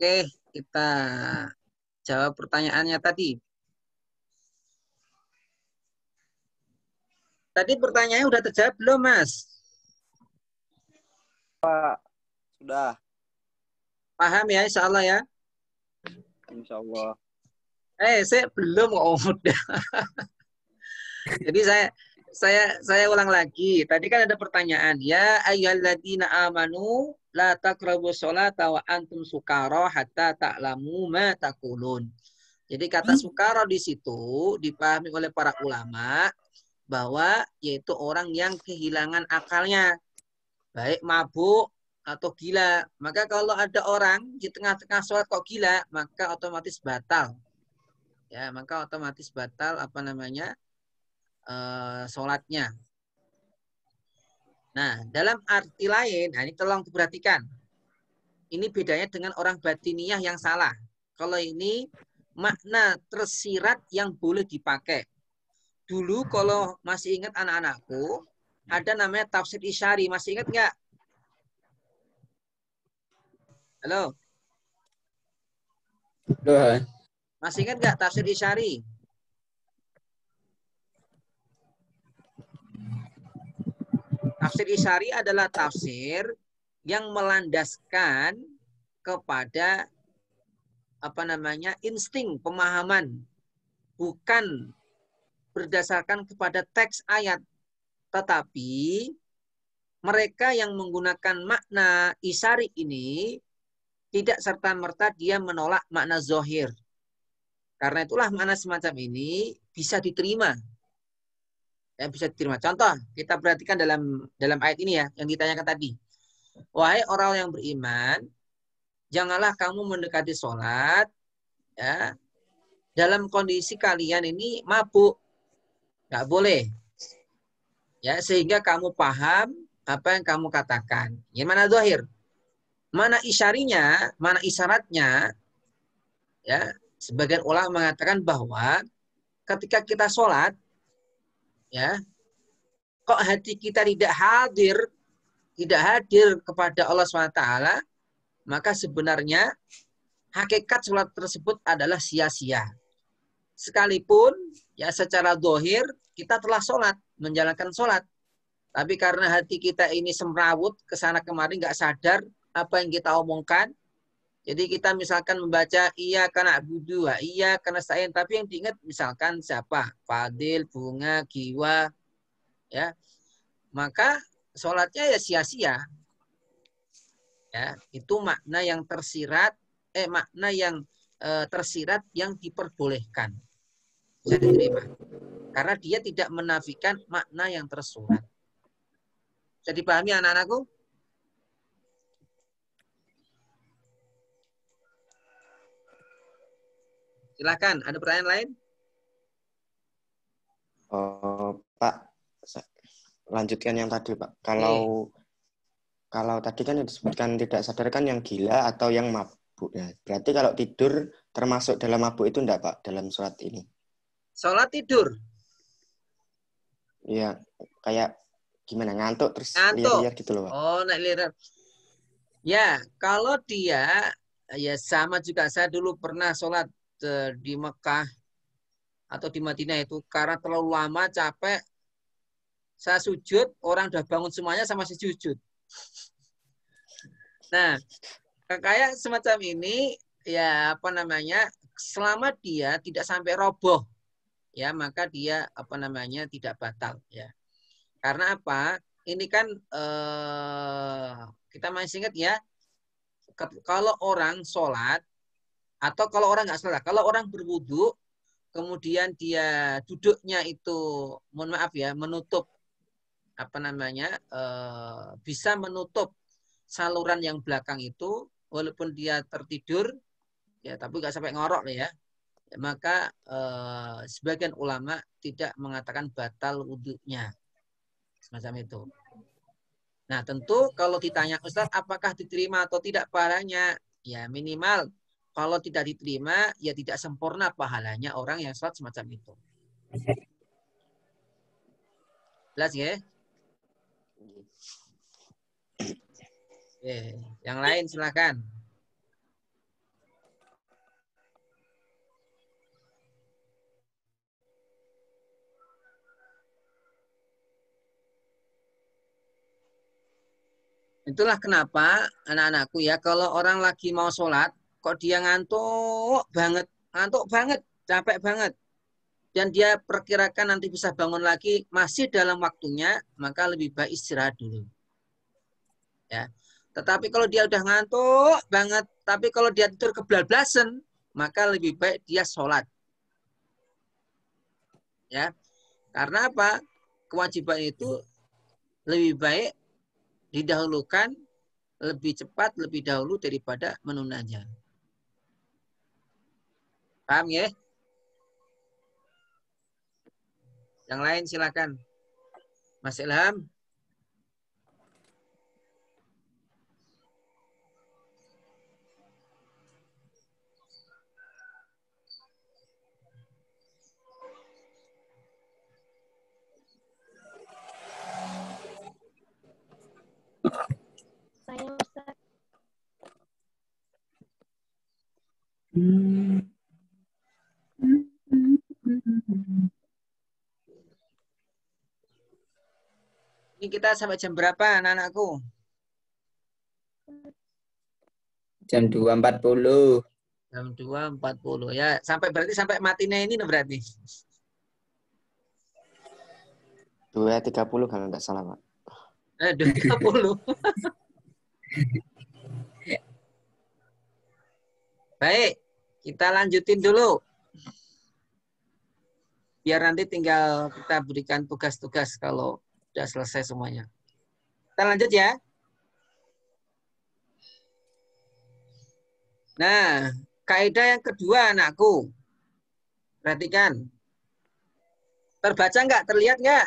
Oke, kita jawab pertanyaannya tadi. Tadi pertanyaannya udah terjawab belum, Mas? Pak, sudah. Paham ya, insya Allah ya? Insya Allah. Saya belum kok udah. Jadi saya ulang lagi. Tadi kan ada pertanyaan. Ya ayyuhalladzina amanu la taqrabus sholata wa antum sukara hatta ta'lamu ma taqulun. Jadi kata sukara di situ dipahami oleh para ulama bahwa yaitu orang yang kehilangan akalnya, baik mabuk atau gila. Maka kalau ada orang di tengah-tengah sholat kok gila, maka otomatis batal. Ya, maka otomatis batal apa namanya? Sholatnya. Nah, dalam arti lain, nah ini tolong diperhatikan. Ini bedanya dengan orang batiniyah yang salah. Kalau ini makna tersirat yang boleh dipakai. Dulu kalau masih ingat anak-anakku, ada namanya tafsir isyari. Masih ingat nggak? Halo? Masih ingat nggak tafsir isyari? Tafsir isyari adalah tafsir yang melandaskan kepada apa namanya insting pemahaman, bukan berdasarkan kepada teks ayat, tetapi mereka yang menggunakan makna isyari ini tidak serta-merta dia menolak makna zohir. Karena itulah makna semacam ini bisa diterima. Ya, bisa diterima. Contoh, kita perhatikan dalam ayat ini ya, yang ditanyakan tadi. Wahai orang yang beriman, janganlah kamu mendekati sholat ya, dalam kondisi kalian ini mabuk. Nggak boleh. Ya, sehingga kamu paham apa yang kamu katakan. Ini mana zahir? Mana isyarinya, mana isyaratnya, ya, sebagian ulama mengatakan bahwa ketika kita sholat, ya, kok hati kita tidak hadir kepada Allah SWT, maka sebenarnya hakikat sholat tersebut adalah sia-sia. Sekalipun ya secara zahir kita telah sholat, menjalankan sholat. Tapi karena hati kita ini semrawut, kesana kemari nggak sadar apa yang kita omongkan. Jadi kita misalkan membaca iya karena budu, iya karena sain, tapi yang diingat misalkan siapa? Fadil, Bunga, Giwa, ya. Maka sholatnya ya sia-sia. Ya, itu makna yang tersirat, makna yang tersirat yang diperbolehkan. Bisa diterima. Karena dia tidak menafikan makna yang tersurat. Bisa dipahami anak-anakku? Silakan, ada pertanyaan lain? Pak, lanjutkan yang tadi, Pak. Kalau tadi kan yang disebutkan tidak sadar kan yang gila atau yang mabuk. Ya. Berarti kalau tidur termasuk dalam mabuk itu enggak, Pak, dalam surat ini? Sholat tidur. Iya, kayak gimana, ngantuk terus Ngantuk. liar-liar gitu loh, Pak. Oh, naik liar. Ya, kalau dia, ya sama juga. Saya dulu pernah sholat di Mekah atau di Madinah itu. Karena terlalu lama, capek. Saya sujud, orang udah bangun semuanya, sama masih sujud. Nah, kayak semacam ini, ya apa namanya, selama dia tidak sampai roboh, ya maka dia apa namanya tidak batal, ya. Karena apa? Ini kan kita masih ingat ya, kalau orang sholat atau kalau orang nggak sholat, kalau orang berwudu, kemudian dia duduknya itu, mohon maaf ya, menutup apa namanya, bisa menutup saluran yang belakang itu, walaupun dia tertidur, ya tapi nggak sampai ngorok ya. Maka sebagian ulama tidak mengatakan batal wudhunya. Semacam itu. Nah tentu kalau ditanya Ustaz apakah diterima atau tidak pahalanya, ya minimal kalau tidak diterima ya tidak sempurna pahalanya orang yang sholat semacam itu. Jelas ya? Oke. Yang lain silakan. Itulah kenapa anak-anakku ya, kalau orang lagi mau sholat, kok dia ngantuk banget, capek banget. Dan dia perkirakan nanti bisa bangun lagi, masih dalam waktunya, maka lebih baik istirahat dulu. Ya. Tetapi kalau dia udah ngantuk banget, tapi kalau dia tidur kebablasan, maka lebih baik dia sholat. Ya. Karena apa? Kewajiban itu lebih baik didahulukan lebih cepat, lebih dahulu daripada menunainya. Paham ya? Yang lain silakan. Mas Ilham. Saya Ustaz. Ini kita sampai jam berapa anak-anakku? Jam 2.40. Jam 2.40 ya. Berarti sampai matinya ini berarti. 2.30 kalau nggak salah, Pak. 2.30. Baik, kita lanjutin dulu. Biar nanti tinggal kita berikan tugas-tugas kalau sudah selesai semuanya. Kita lanjut ya. Nah, kaidah yang kedua anakku. Perhatikan. Terbaca nggak? Terlihat nggak?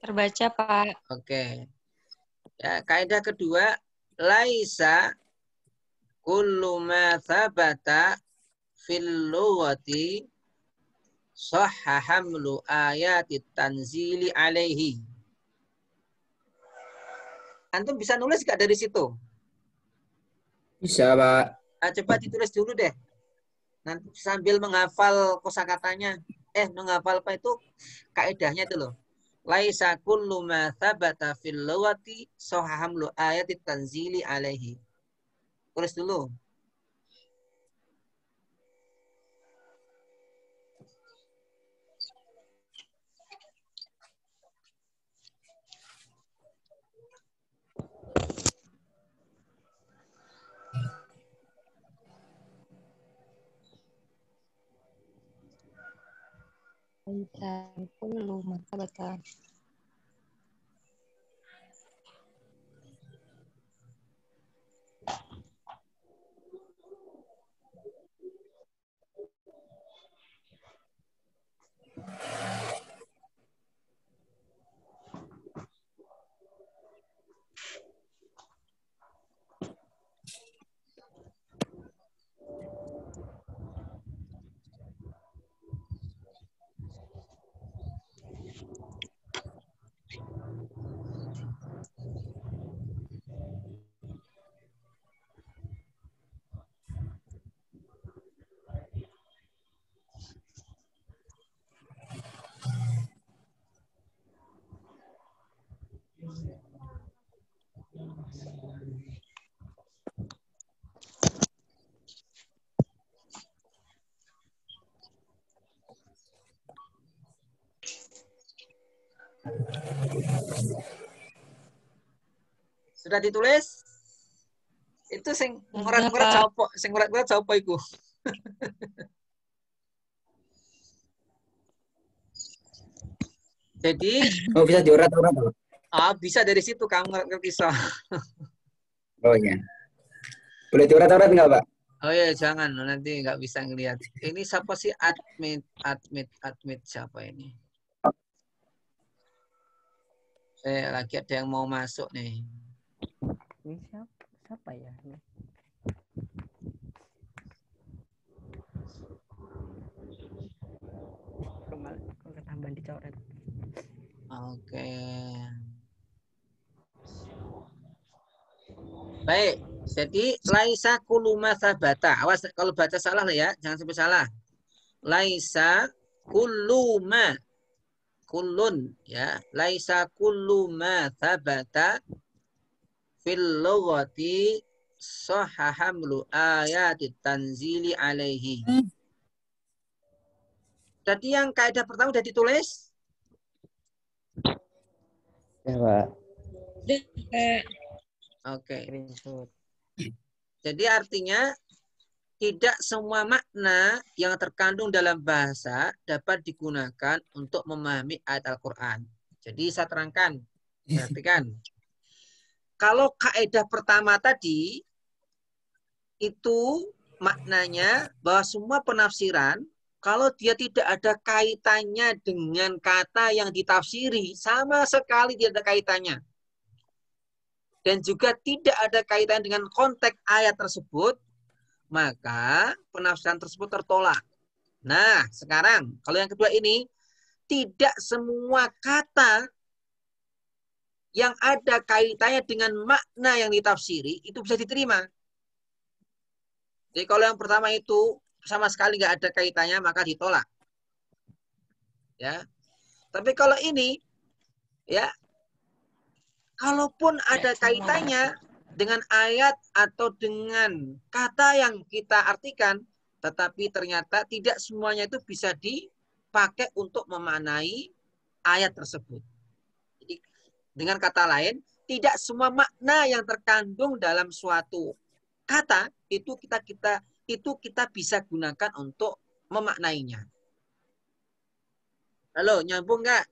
Terbaca, Pak. Oke. Ya, kaidah kedua, laisa kullu ma thabata fil lughati sahha hamlu ayati tanzili alaihi. Antum bisa nulis nggak dari situ? Bisa, Pak. Nah, coba ditulis dulu deh. Nanti sambil menghafal kosakatanya. Menghafal apa itu? Kaidahnya itu loh. Laisa kullu ma thabata fil lughati sahha hamlu ayati tanzili alaihi. Tulis dulu. Bisa kullu martabata. Sudah ditulis? Itu sing ngurat-ngurat sapa? Sing ngurat-ngurat sapa iku? Jadi, bisa diurat-urat, Pak. bisa dari situ kamu ngurat kisah. Oh iya. Boleh diurat-urat nggak, Pak? Oh ya, jangan nanti nggak bisa ngelihat. Ini siapa sih admit siapa ini? Lagi ada yang mau masuk nih. Ini siapa ya? Kalau ketambahan dicoret. Oke. Baik, jadi laisa kuluma sabata. Awas kalau baca salah lah ya, jangan sampai salah. Laisa kuluma kullun, ya, laisa kullu ma thabata fil lughati sahha hamlu ayatit tanzili alaihi. Jadi yang kaidah pertama sudah ditulis? Ya, Pak. Oke. Screenshot. Jadi artinya tidak semua makna yang terkandung dalam bahasa dapat digunakan untuk memahami ayat Al-Quran. Jadi saya terangkan, perhatikan. Kalau kaidah pertama tadi, itu maknanya bahwa semua penafsiran, kalau dia tidak ada kaitannya dengan kata yang ditafsiri, sama sekali tidak ada kaitannya. Dan juga tidak ada kaitan dengan konteks ayat tersebut, maka penafsiran tersebut tertolak. Nah, sekarang kalau yang kedua ini, tidak semua kata yang ada kaitannya dengan makna yang ditafsiri itu bisa diterima. Jadi kalau yang pertama itu sama sekali nggak ada kaitannya, maka ditolak. Ya. Tapi kalau ini, ya, kalaupun ada kaitannya dengan ayat atau dengan kata yang kita artikan, tetapi ternyata tidak semuanya itu bisa dipakai untuk memaknai ayat tersebut. Jadi, dengan kata lain, tidak semua makna yang terkandung dalam suatu kata itu kita bisa gunakan untuk memaknainya. Halo, nyambung nggak?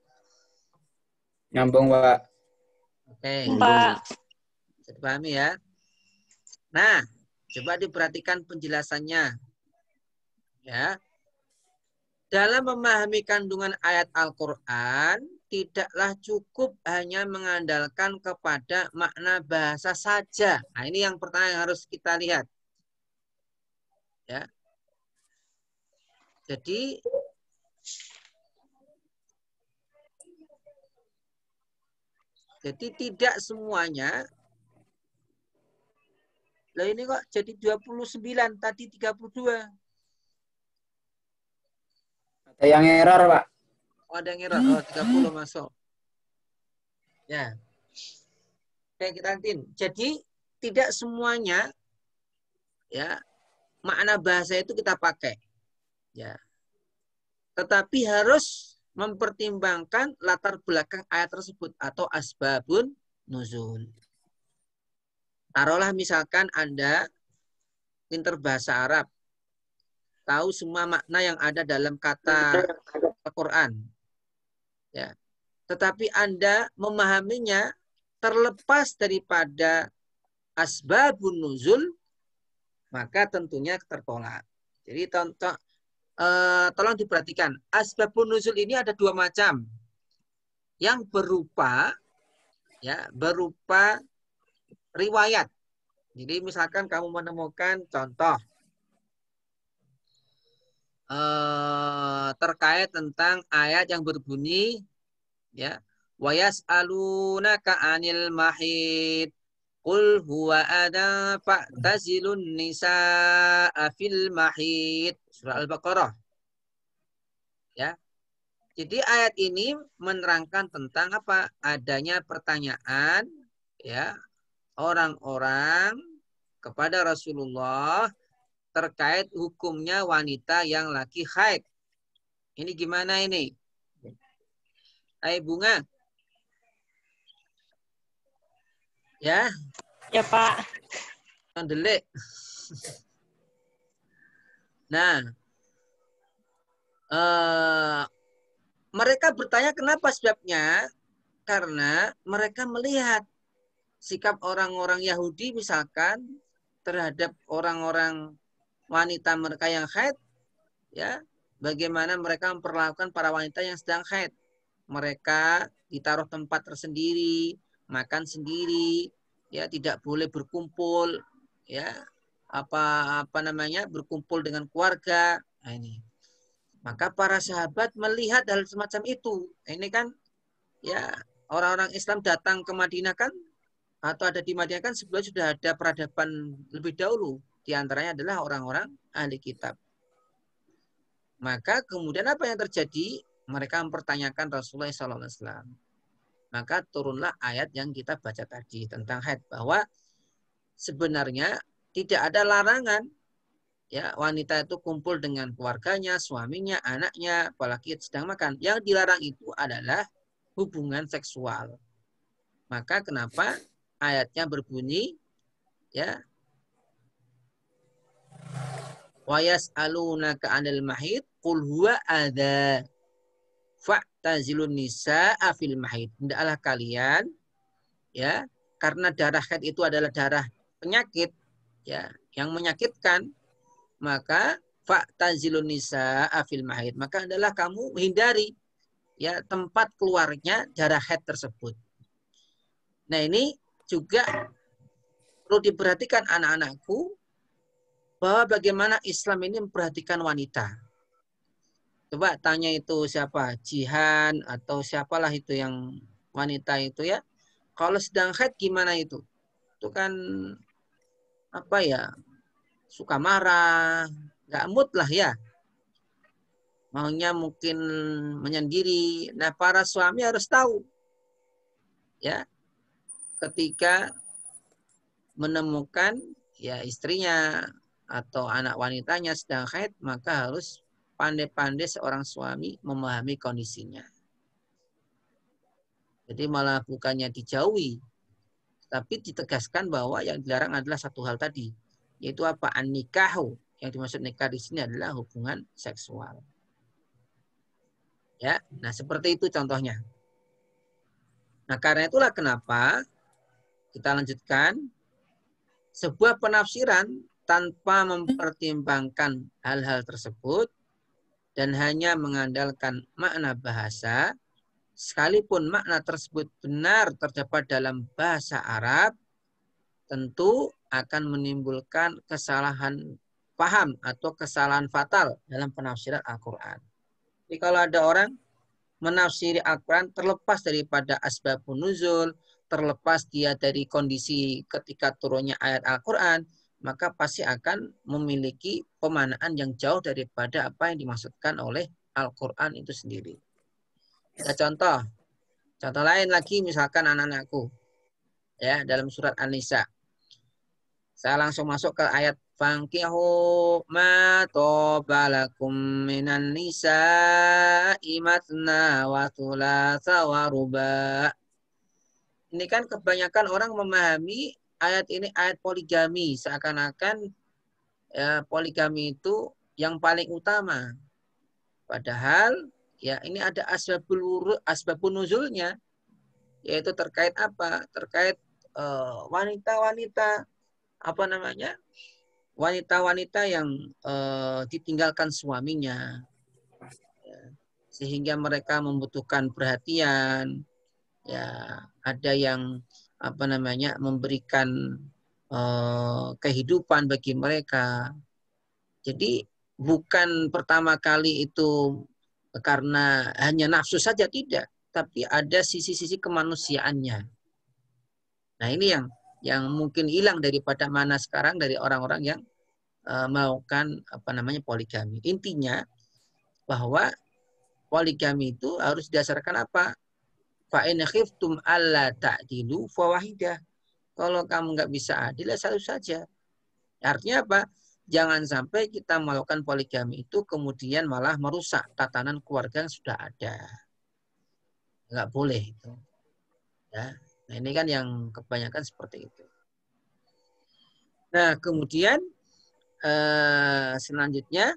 Nyambung, Pak. Oke. Pak. Bisa dipahami ya. Nah, coba diperhatikan penjelasannya. Ya. Dalam memahami kandungan ayat Al-Quran, tidaklah cukup hanya mengandalkan kepada makna bahasa saja. Nah, ini yang pertama yang harus kita lihat. Ya. Jadi, tidak semuanya. Lah ini kok jadi 29, tadi 32. Ada yang error, Pak. Oh, ada yang error. Oh, 30 masuk. Ya. Oke, kita lihatin. Jadi tidak semuanya, ya, makna bahasa itu kita pakai. Ya. Tetapi harus mempertimbangkan latar belakang ayat tersebut atau asbabun nuzul. Taruhlah misalkan Anda pinter bahasa Arab, tahu semua makna yang ada dalam kata Al-Quran. Ya. Tetapi Anda memahaminya terlepas daripada asbabun nuzul, maka tentunya tertolak. Jadi tolong diperhatikan, asbabun nuzul ini ada dua macam. Yang berupa, ya, berupa riwayat. Jadi misalkan kamu menemukan contoh terkait tentang ayat yang berbunyi, ya, wa yas'alunaka 'anil mahid qul huwa adza fa'tazilun nisaa fil mahid, surah Al-Baqarah. Ya. Jadi ayat ini menerangkan tentang apa? Adanya pertanyaan, ya, orang-orang kepada Rasulullah terkait hukumnya wanita yang lagi haid. Ini gimana ini? Hai Bunga. Ya. Ya, Pak. Delik. Nah, mereka bertanya kenapa sebabnya? Karena mereka melihat sikap orang-orang Yahudi misalkan terhadap orang-orang wanita mereka yang haid, ya, bagaimana mereka memperlakukan para wanita yang sedang haid. Mereka ditaruh tempat tersendiri, makan sendiri, ya, tidak boleh berkumpul, ya, apa namanya, berkumpul dengan keluarga. Nah, ini. Maka para sahabat melihat hal semacam itu. Ini kan, ya, orang-orang Islam datang ke Madinah kan, atau ada di Madinah kan sebelumnya sudah ada peradaban lebih dahulu. Di antaranya adalah orang-orang ahli kitab. Maka kemudian apa yang terjadi? Mereka mempertanyakan Rasulullah SAW. Maka turunlah ayat yang kita baca tadi tentang haid, bahwa sebenarnya tidak ada larangan ya wanita itu kumpul dengan keluarganya, suaminya, anaknya, apalagi sedang makan. Yang dilarang itu adalah hubungan seksual. Maka kenapa ayatnya berbunyi ya, wa yas'alunaka 'anil mahid qul huwa adza fa'tazilun nisaa fil mahid. Hendaklah kalian ya, karena darah haid itu adalah darah penyakit ya, yang menyakitkan, maka fa'tazilun nisaa fil mahid, maka adalah kamu hindari ya tempat keluarnya darah haid tersebut. Nah, ini juga perlu diperhatikan anak-anakku, bahwa bagaimana Islam ini memperhatikan wanita. Coba tanya itu siapa, Jihan atau siapalah itu yang wanita itu ya. Kalau sedang haid gimana itu? Itu kan apa ya, suka marah, nggak mood lah ya. Maunya mungkin menyendiri. Nah, para suami harus tahu ya, ketika menemukan ya istrinya atau anak wanitanya sedang haid, maka harus pandai-pandai seorang suami memahami kondisinya. Jadi malah bukannya dijauhi, tapi ditegaskan bahwa yang dilarang adalah satu hal tadi, yaitu apa? An-nikahu. Yang dimaksud nikah di sini adalah hubungan seksual. Ya, nah seperti itu contohnya. Nah, karena itulah kenapa kita lanjutkan, sebuah penafsiran tanpa mempertimbangkan hal-hal tersebut dan hanya mengandalkan makna bahasa, sekalipun makna tersebut benar terdapat dalam bahasa Arab, tentu akan menimbulkan kesalahan paham atau kesalahan fatal dalam penafsiran Al-Quran. Jadi kalau ada orang menafsiri Al-Quran terlepas daripada asbabun nuzul, terlepas dia dari kondisi ketika turunnya ayat Al-Quran, maka pasti akan memiliki pemaknaan yang jauh daripada apa yang dimaksudkan oleh Al-Quran itu sendiri. Ada contoh lain lagi, misalkan anak-anakku ya, dalam surat An-Nisa. Saya langsung masuk ke ayat fankihu ma tobalakum minan nisa'i matna wa thulatha wa ruba'. Ini kan kebanyakan orang memahami ayat ini ayat poligami, seakan-akan ya, poligami itu yang paling utama. Padahal ya ini ada asbabun nuzulnya, yaitu terkait apa? Terkait wanita-wanita apa namanya? Wanita-wanita yang ditinggalkan suaminya, ya, sehingga mereka membutuhkan perhatian. Ya, ada yang apa namanya, memberikan kehidupan bagi mereka. Jadi bukan pertama kali itu karena hanya nafsu saja, tidak, tapi ada sisi-sisi kemanusiaannya. Nah, ini yang mungkin hilang daripada mana sekarang dari orang-orang yang melakukan apa namanya poligami. Intinya bahwa poligami itu harus didasarkan apa? Fa in khiftum alla ta'dilu fawahidah. Kalau kamu nggak bisa adil, satu saja. Artinya apa? Jangan sampai kita melakukan poligami itu kemudian malah merusak tatanan keluarga yang sudah ada. Nggak boleh itu. Ya. Nah, ini kan yang kebanyakan seperti itu. Nah, kemudian selanjutnya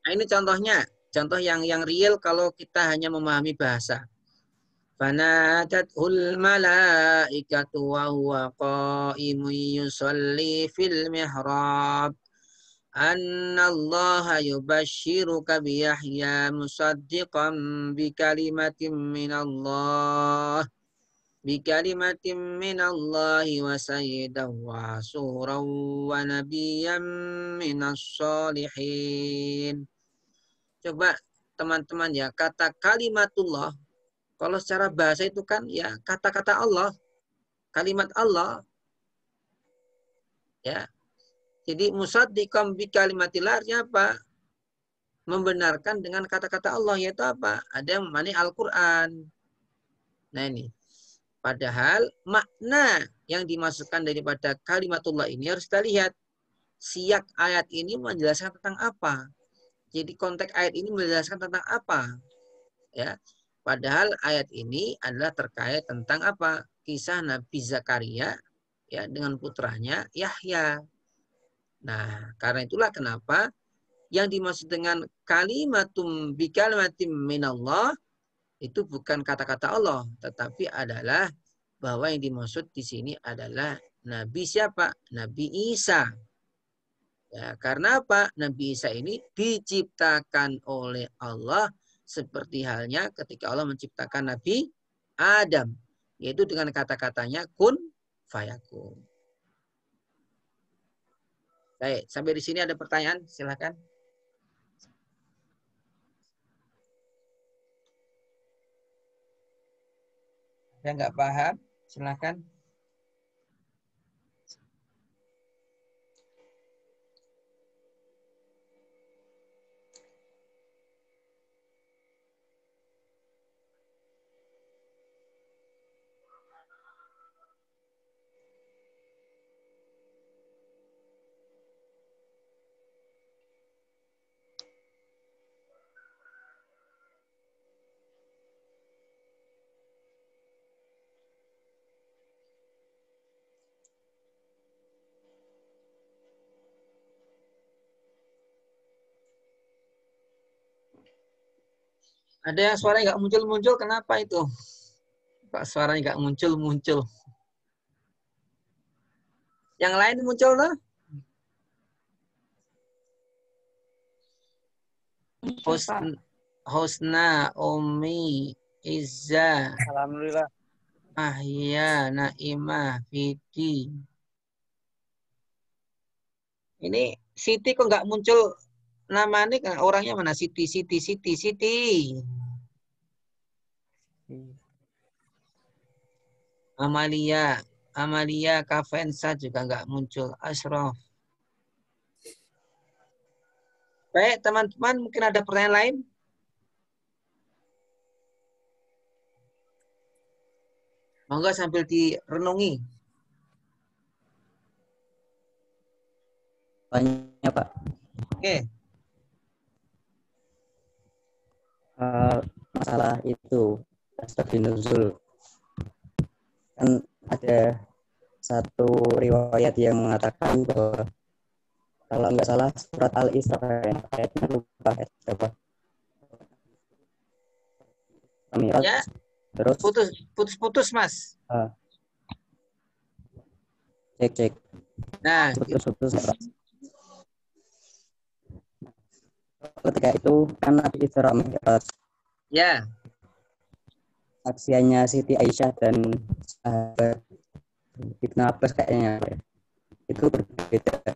nah, ini contohnya, contoh yang real kalau kita hanya memahami bahasa. Fanadatul malaikatu wa huwa qa'imun yusalli fil mihrab. Annallaha yubashshiruka bi Yahya musaddiqan bi kalimatin minallahi wa sayyidan wa hasuran wa nabiyyan minas shalihin. Coba teman-teman ya, kata kalimatullah, kalau secara bahasa itu kan ya kata-kata Allah, kalimat Allah. Ya. Jadi musaddiqan bi kalimatillah artinya apa? Membenarkan dengan kata-kata Allah, yaitu apa? Ada yang mana Al-Qur'an. Nah ini. Padahal makna yang dimasukkan daripada kalimatullah ini harus kita lihat. Siyak ayat ini menjelaskan tentang apa? Jadi konteks ayat ini menjelaskan tentang apa? Ya. Padahal ayat ini adalah terkait tentang apa? Kisah Nabi Zakaria ya dengan putranya Yahya. Nah, karena itulah kenapa yang dimaksud dengan kalimatum bi kalimatim minallah itu bukan kata-kata Allah, tetapi adalah bahwa yang dimaksud di sini adalah Nabi siapa? Nabi Isa. Ya, karena apa? Nabi Isa ini diciptakan oleh Allah seperti halnya ketika Allah menciptakan Nabi Adam, yaitu dengan kata-katanya kun fayakun. Baik, sampai di sini ada pertanyaan, silakan. Yang nggak paham, silakan. Ada yang suaranya nggak muncul-muncul, kenapa itu? Kok suaranya nggak muncul-muncul? Yang lain muncul loh? Husna, Umi, Izza, Alhamdulillah. Ahya, Naimah, Fiti. Ini Siti kok nggak muncul namanya, kan orangnya mana? Siti. Amalia, Kafensa juga nggak muncul. Ashraf. Baik, teman-teman, mungkin ada pertanyaan lain? Monggo sambil direnungi. Tanya Pak. Oke. Masalah itu asbabun nuzul, kan ada satu riwayat yang mengatakan bahwa kalau nggak salah surat Al-Isra ayatnya lupa ayat berapa. Ya. Terus putus Mas. Cek. Nah, putus. Ketika itu kan Nabi Isra Mi'raj. Ya. Saksiannya Siti Aisyah dan sahabat Ibnu Abbas kayaknya itu berbeda.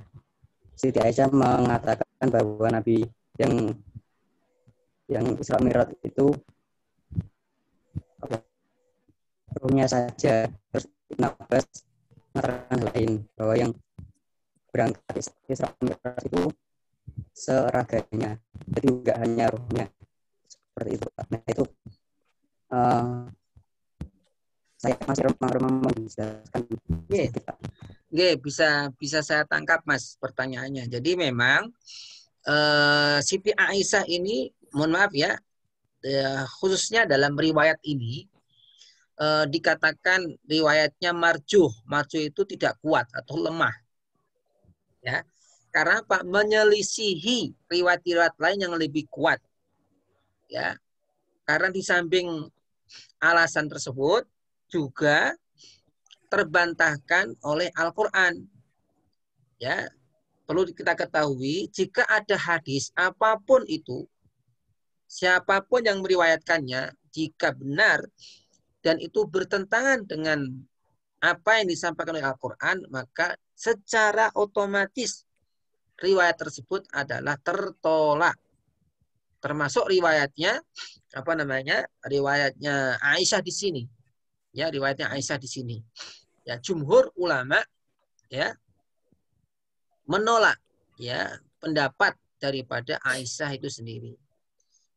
Siti Aisyah mengatakan bahwa Nabi yang Isra Mi'raj itu ruhnya saja. Terus Ibnu Abbas mengatakan lain, bahwa yang berangkat Isra Mi'raj itu seraganya, jadi enggak hanya ruhnya, seperti itu. Nah itu saya masih remang-remang menjelaskan. Bisa saya tangkap Mas pertanyaannya. Jadi memang Siti Aisyah ini, mohon maaf ya, khususnya dalam riwayat ini dikatakan riwayatnya marjuh. Marjuh itu tidak kuat atau lemah. Ya. Karena apa? Menyelisihi riwayat-riwayat lain yang lebih kuat. Ya. Karena di samping alasan tersebut juga terbantahkan oleh Al-Qur'an. Ya. Perlu kita ketahui, jika ada hadis apapun itu, siapapun yang meriwayatkannya, jika benar dan itu bertentangan dengan apa yang disampaikan oleh Al-Qur'an, maka secara otomatis riwayat tersebut adalah tertolak. Termasuk riwayatnya riwayatnya Aisyah di sini. Ya, riwayatnya Aisyah di sini. Ya, jumhur ulama ya menolak ya pendapat daripada Aisyah itu sendiri.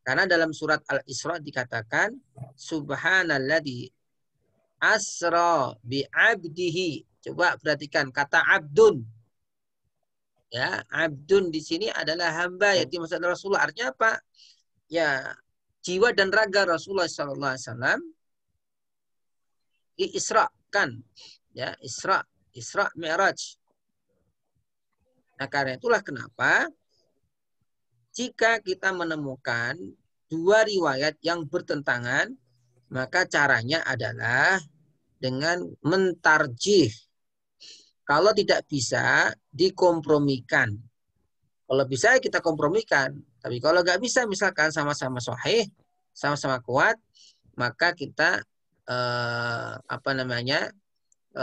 Karena dalam surat Al-Isra dikatakan subhanalladzi asra bi abdihi. Coba perhatikan kata abdun. Ya, abdun di sini adalah hamba yang dimaksud Rasulullah. Artinya apa? Ya, jiwa dan raga Rasulullah SAW diisrakan. Ya, Isra Mi'raj. Nah, karena itulah kenapa jika kita menemukan dua riwayat yang bertentangan, maka caranya adalah dengan mentarjih. Kalau tidak bisa, dikompromikan. Kalau bisa kita kompromikan. Tapi kalau nggak bisa, misalkan sama-sama sahih, sama-sama kuat, maka kita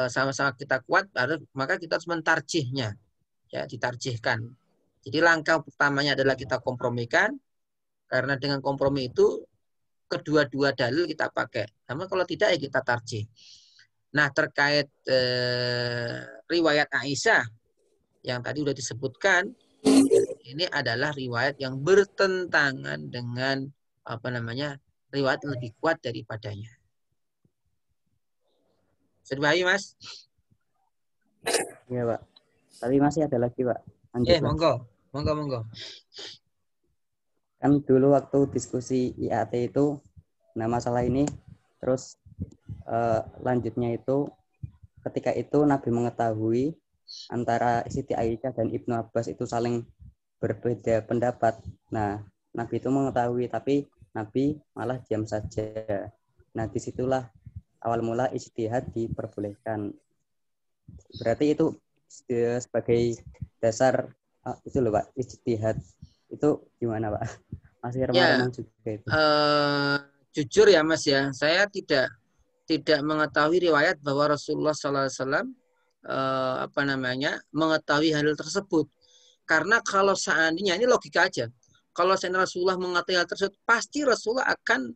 sama-sama kita kuat, maka kita harus mentarjihnya, ya ditarjihkan. Jadi langkah pertamanya adalah kita kompromikan, karena dengan kompromi itu kedua-dua dalil kita pakai. Namun kalau tidak ya kita tarjih. Nah terkait riwayat Aisyah yang tadi sudah disebutkan, ini adalah riwayat yang bertentangan dengan riwayat lebih kuat daripadanya. Sudah paham, Mas? Iya, Pak. Tapi masih ada lagi, Pak. Lanjut, Pak. Monggo. Kan dulu waktu diskusi IAT itu, nah masalah ini, terus lanjutnya itu, ketika itu Nabi mengetahui antara Siti Aisyah dan Ibnu Abbas itu saling berbeda pendapat. Nah, Nabi itu mengetahui, tapi Nabi malah diam saja. Nah, disitulah awal mula ijtihad diperbolehkan. Berarti itu sebagai dasar itu loh Pak, ijtihad itu gimana Pak? Masih remang-remang juga itu. Jujur ya Mas ya, saya tidak mengetahui riwayat bahwa Rasulullah SAW mengetahui hal tersebut. Karena kalau seandainya, ini logika aja, kalau seandainya Rasulullah mengetahui hal tersebut, pasti Rasulullah akan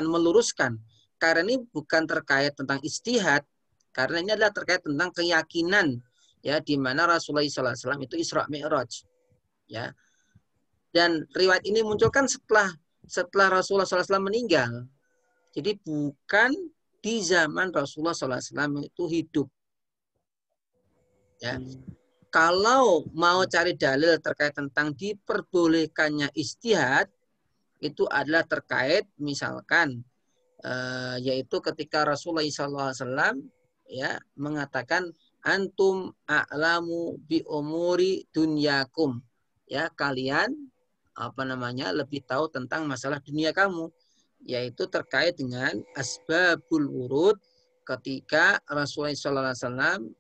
meluruskan. Karena ini bukan terkait tentang ijtihad, karena ini adalah terkait tentang keyakinan, ya, di mana Rasulullah SAW itu Isra Mi'raj, ya. Dan riwayat ini muncul kan setelah Rasulullah SAW meninggal. Jadi bukan di zaman Rasulullah SAW itu hidup. Ya. Kalau mau cari dalil terkait tentang diperbolehkannya ijtihad, itu adalah terkait misalkan yaitu ketika Rasulullah SAW ya mengatakan antum a'lamu bi umuri dunyakum, ya kalian lebih tahu tentang masalah dunia kamu, yaitu terkait dengan asbabul wurud ketika Rasulullah SAW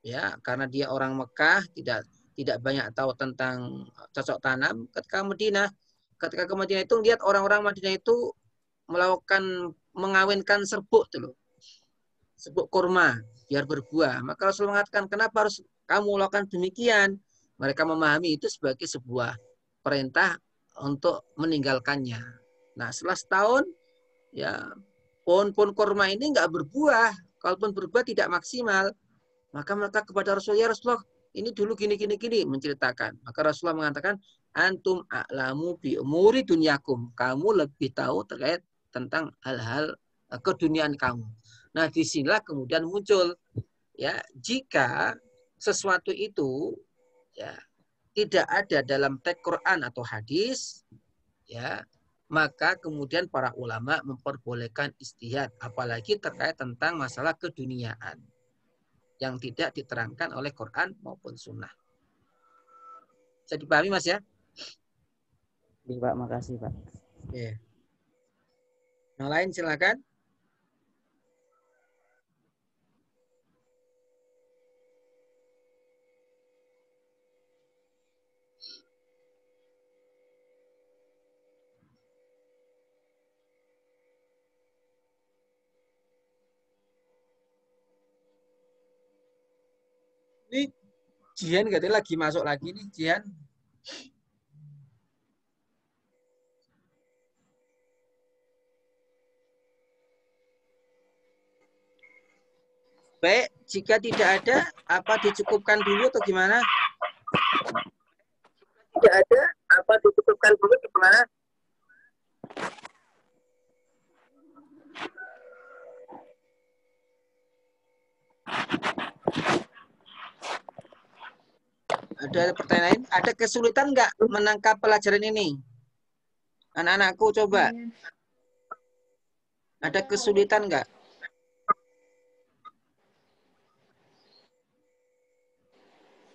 ya karena dia orang Mekah tidak banyak tahu tentang cocok tanam. Ketika ke Madinah itu lihat orang-orang Madinah itu mengawinkan serbuk tuh, serbuk kurma biar berbuah. Maka Rasul mengatakan kenapa harus kamu lakukan demikian? Mereka memahami itu sebagai sebuah perintah untuk meninggalkannya. Nah setelah setahun ya pohon-pohon kurma ini nggak berbuah. Kalaupun berbuah tidak maksimal. Maka mereka kepada Rasulullah, ya Rasulullah, ini dulu gini menceritakan. Maka Rasulullah mengatakan, antum a'lamu bi umuri dunyakum. Kamu lebih tahu terkait tentang hal-hal keduniaan kamu. Nah, disinilah kemudian muncul ya jika sesuatu itu ya tidak ada dalam teks Quran atau hadis, ya maka kemudian para ulama memperbolehkan ijtihad, apalagi terkait tentang masalah keduniaan yang tidak diterangkan oleh Quran maupun Sunnah. Bisa dipahami Mas ya? Iya Pak, makasih Pak. Yeah. Yang lain silakan. Ini Jian katanya lagi masuk lagi nih Jian. Baik, Jika tidak ada, apa dicukupkan dulu atau gimana? Tidak ada, apa dicukupkan dulu atau gimana? Ada pertanyaan lain? Ada kesulitan nggak menangkap pelajaran ini? Anak-anakku coba. Ada kesulitan nggak?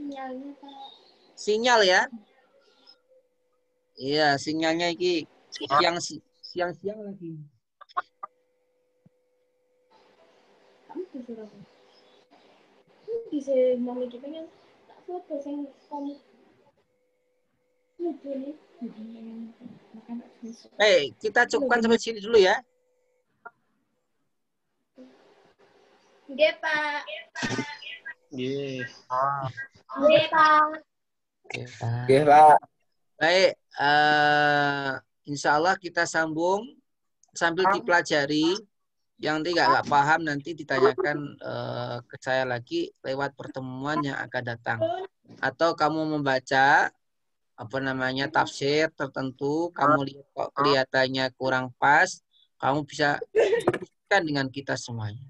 Sinyalnya, Pak. Sinyal ya? Iya, sinyalnya ini siang-siang lagi. Kamu disuruh apa? Bisa mau iki pengen tak foto sing kamu. Lucu nih. Makan tak bisa. Kita cukupkan sampai sini dulu ya. Nggih, Pak. Nggih. Nggih, Pak. Oke, Pak. Baik, insya Allah kita sambung sambil dipelajari. Yang tidak paham nanti ditanyakan ke saya lagi lewat pertemuan yang akan datang. Atau kamu membaca tafsir tertentu, kamu lihat kok kelihatannya kurang pas, kamu bisa diskusikan dengan kita semuanya.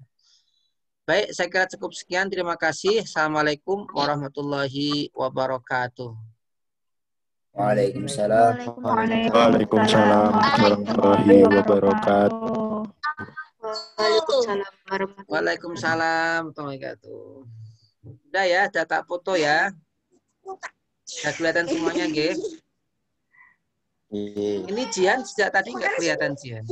Baik, saya kira cukup sekian. Terima kasih. Assalamualaikum warahmatullahi wabarakatuh. Waalaikumsalam. Waalaikumsalam warahmatullahi wabarakatuh. Waalaikumsalam warahmatullahi wabarakatuh. Udah ya, data foto ya. Sudah kelihatan semuanya, G. Ini Jian sejak tadi nggak kelihatan Jian.